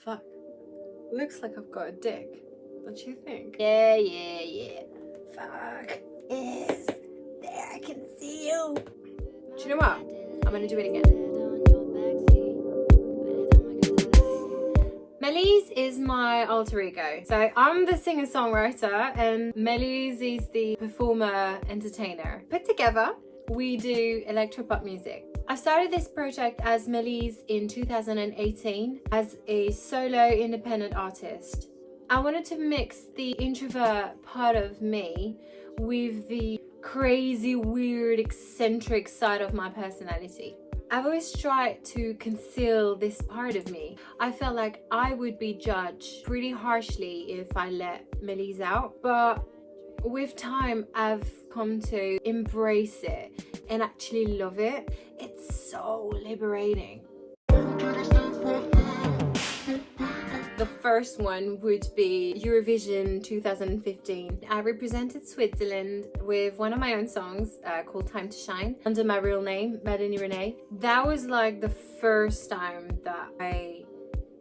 fuck? Looks like I've got a dick. Don't you think? Yeah. Fuck is there. I can see you. Do you know what? I'm gonna do it again. Melise is my alter ego. So I'm the singer-songwriter and Melise is the performer, entertainer. Put together, we do electropop music. I started this project as Melise in 2018 as a solo independent artist. I wanted to mix the introvert part of me with the crazy, weird, eccentric side of my personality. I've always tried to conceal this part of me. I felt like I would be judged pretty harshly if I let Melise out, but with time I've come to embrace it and actually love it. It's so liberating. The first one would be Eurovision 2015. I represented Switzerland with one of my own songs called Time to Shine under my real name, Melanie Renee. That was like the first time that I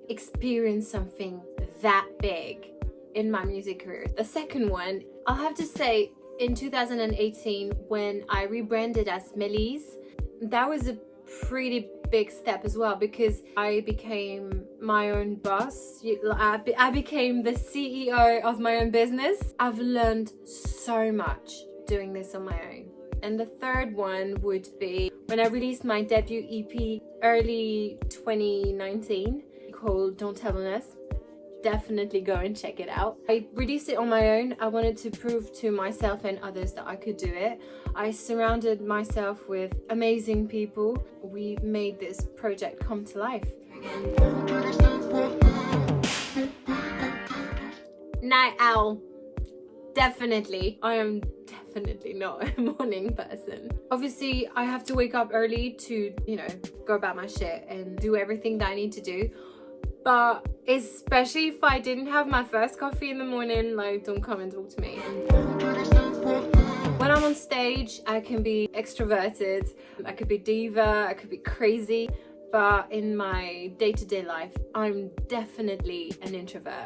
experienced something that big in my music career. The second one, I'll have to say, in 2018 when I rebranded as Melise, that was a pretty big step as well because I became my own boss. I became the CEO of my own business. I've learned so much doing this on my own. And the third one would be when I released my debut EP early 2019 called Don't Tell Us. Definitely go and check it out. I released it on my own. I wanted to prove to myself and others that I could do it. I surrounded myself with amazing people. We made this project come to life. Night owl. Definitely. I am definitely not a morning person. Obviously, I have to wake up early to, go about my shit and do everything that I need to do. But especially if I didn't have my first coffee in the morning, don't come and talk to me. When I'm on stage, I can be extroverted, I could be diva, I could be crazy, but in my day-to-day life, I'm definitely an introvert.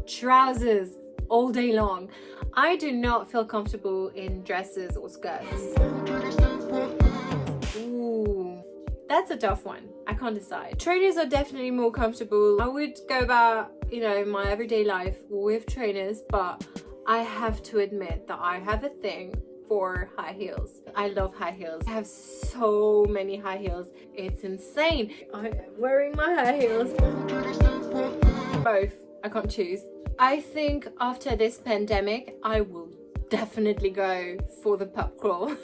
Trousers all day long. I do not feel comfortable in dresses or skirts. Ooh, that's a tough one. I can't decide. Trainers are definitely more comfortable. I would go about, my everyday life with trainers, but I have to admit that I have a thing for high heels. I love high heels. I have so many high heels. It's insane. I am wearing my high heels. Both. I can't choose. I think after this pandemic, I will definitely go for the pub crawl.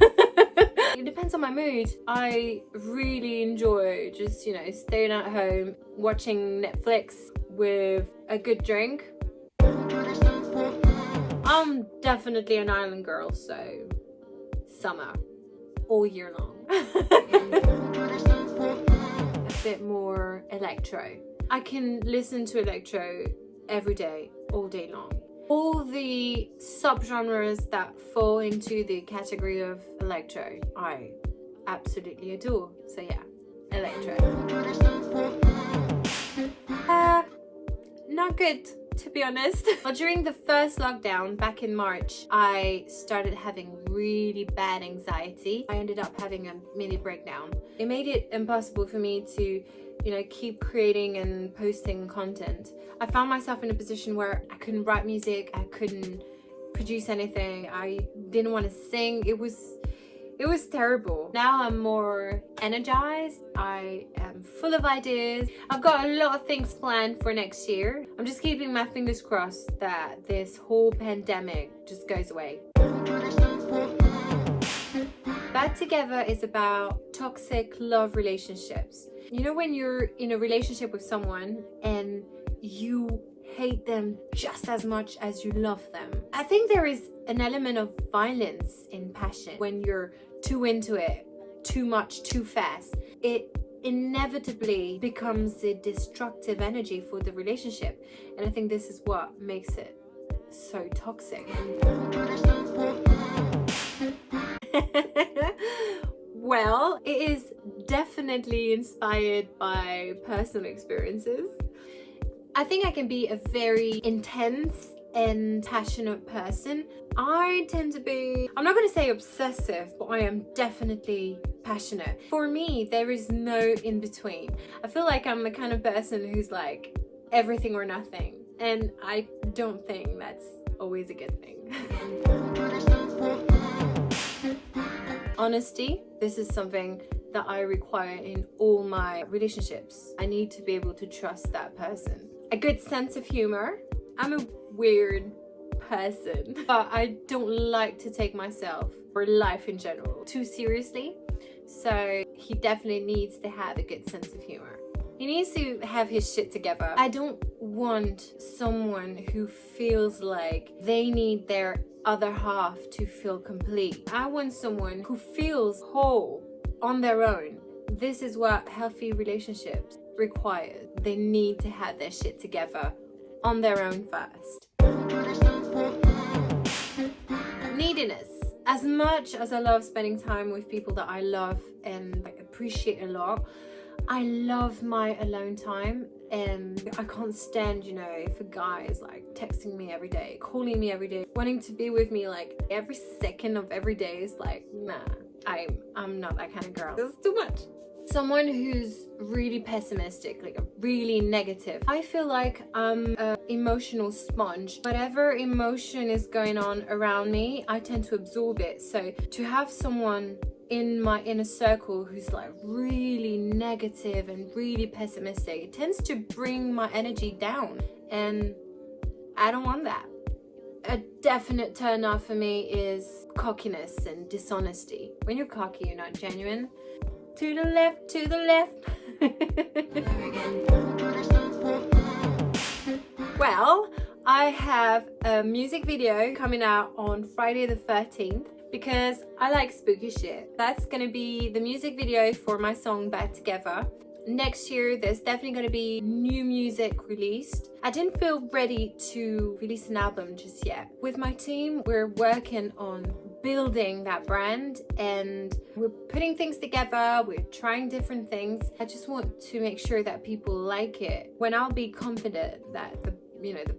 It depends on my mood. I really enjoy just, staying at home, watching Netflix with a good drink. I'm definitely an island girl, so summer, all year long. A bit more electro. I can listen to electro every day, all day long. All the subgenres that fall into the category of electro, I absolutely adore. So yeah, electro. Not good, to be honest. Well, during the first lockdown back in March, I started having really bad anxiety. I ended up having a mini breakdown. It made it impossible for me to keep creating and posting content. I found myself in a position where I couldn't write music, I couldn't produce anything, I didn't want to sing. It was terrible. Now I'm more energized, I am full of ideas. I've got a lot of things planned for next year. I'm just keeping my fingers crossed that this whole pandemic just goes away. Bad Together is about toxic love relationships. When you're in a relationship with someone and you hate them just as much as you love them. I think there is an element of violence in passion when you're too into it, too much, too fast. It inevitably becomes a destructive energy for the relationship. And I think this is what makes it so toxic. Well, it is definitely inspired by personal experiences. I think I can be a very intense and passionate person. I tend to be, I'm not going to say obsessive, but I am definitely passionate. For me, there is no in between. I feel like I'm the kind of person who's like everything or nothing, and I don't think that's always a good thing. Honesty, this is something that I require in all my relationships. I need to be able to trust that person. A good sense of humor. I'm a weird person, but I don't like to take myself or life in general too seriously. So he definitely needs to have a good sense of humor. He needs to have his shit together. I don't want someone who feels like they need their other half to feel complete. I want someone who feels whole on their own. This is what healthy relationships require. They need to have their shit together on their own first. Neediness. As much as I love spending time with people that I love and appreciate a lot, I love my alone time, and I can't stand, if a guy is like texting me every day, calling me every day, wanting to be with me like every second of every day. Is like, nah, I'm not that kind of girl. It's too much. Someone who's really pessimistic, like really negative. I feel like I'm an emotional sponge. Whatever emotion is going on around me, I tend to absorb it. So to have someone in my inner circle who's like really negative and really pessimistic, it tends to bring my energy down, and I don't want that. A definite turn off for me is cockiness and dishonesty. When you're cocky, you're not genuine. To the left, to the left. Well, I have a music video coming out on Friday the 13th because I like spooky shit. That's gonna be the music video for my song Bad Together. Next year, there's definitely going to be new music released. I didn't feel ready to release an album just yet. With my team, we're working on building that brand, and we're putting things together, we're trying different things. I just want to make sure that people like it. When I'll be confident that the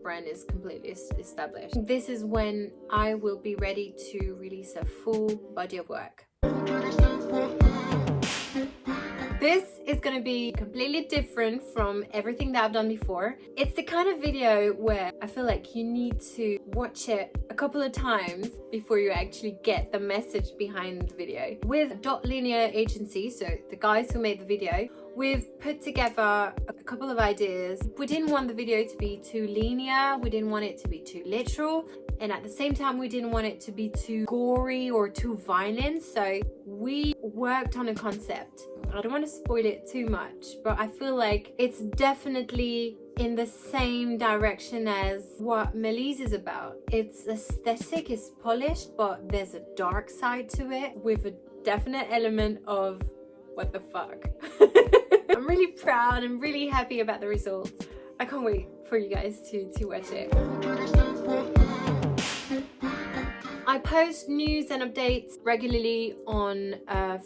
brand is completely established, this is when I will be ready to release a full body of work. This is going to be completely different from everything that I've done before. It's the kind of video where I feel like you need to watch it a couple of times before you actually get the message behind the video. With Dot Linear Agency, so the guys who made the video, we've put together a couple of ideas. We didn't want the video to be too linear, we didn't want it to be too literal, and at the same time we didn't want it to be too gory or too violent. So we worked on a concept. I don't want to spoil it too much, but I feel like it's definitely in the same direction as what Melise is about. It's aesthetic, it's polished, but there's a dark side to it with a definite element of what the fuck. I'm really proud and really happy about the results. I can't wait for you guys to watch it. I post news and updates regularly on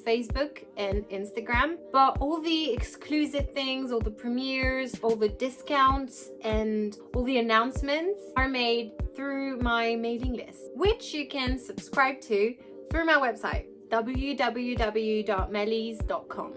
Facebook and Instagram, but all the exclusive things, all the premieres, all the discounts, and all the announcements are made through my mailing list, which you can subscribe to through my website, www.melise.com.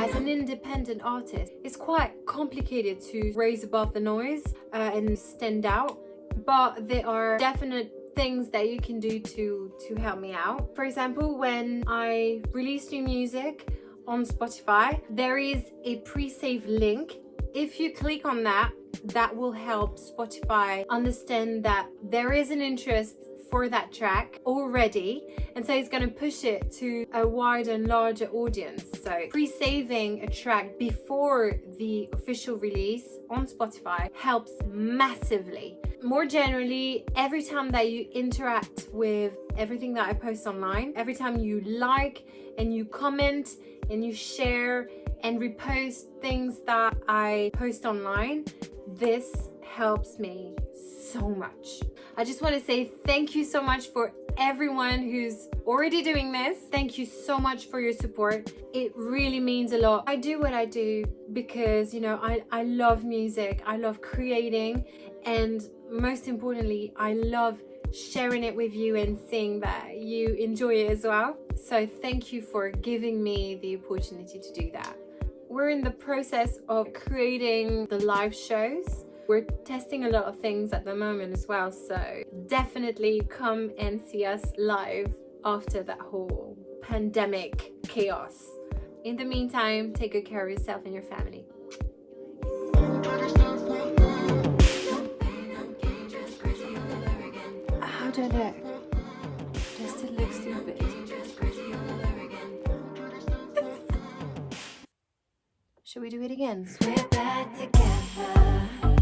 As an independent artist, it's quite complicated to raise above the noise and stand out. But there are definite things that you can do to help me out. For example, when I release new music on Spotify, there is a pre-save link. If you click on that, that will help Spotify understand that there is an interest for that track already, and so it's going to push it to a wider and larger audience. So pre-saving a track before the official release on Spotify helps massively. More generally, every time that you interact with everything that I post online, every time you like and you comment and you share and repost things that I post online, this helps me so much. I just want to say thank you so much for everyone who's already doing this. Thank you so much for your support. It really means a lot. I do what I do because, you know, I love music. I love creating, and most importantly, I love sharing it with you and seeing that you enjoy it as well. So thank you for giving me the opportunity to do that. We're in the process of creating the live shows. We're testing a lot of things at the moment as well, so definitely come and see us live after that whole pandemic chaos. In the meantime, take good care of yourself and your family. How do I look? Does it look stupid? Should we do it again? We're back together.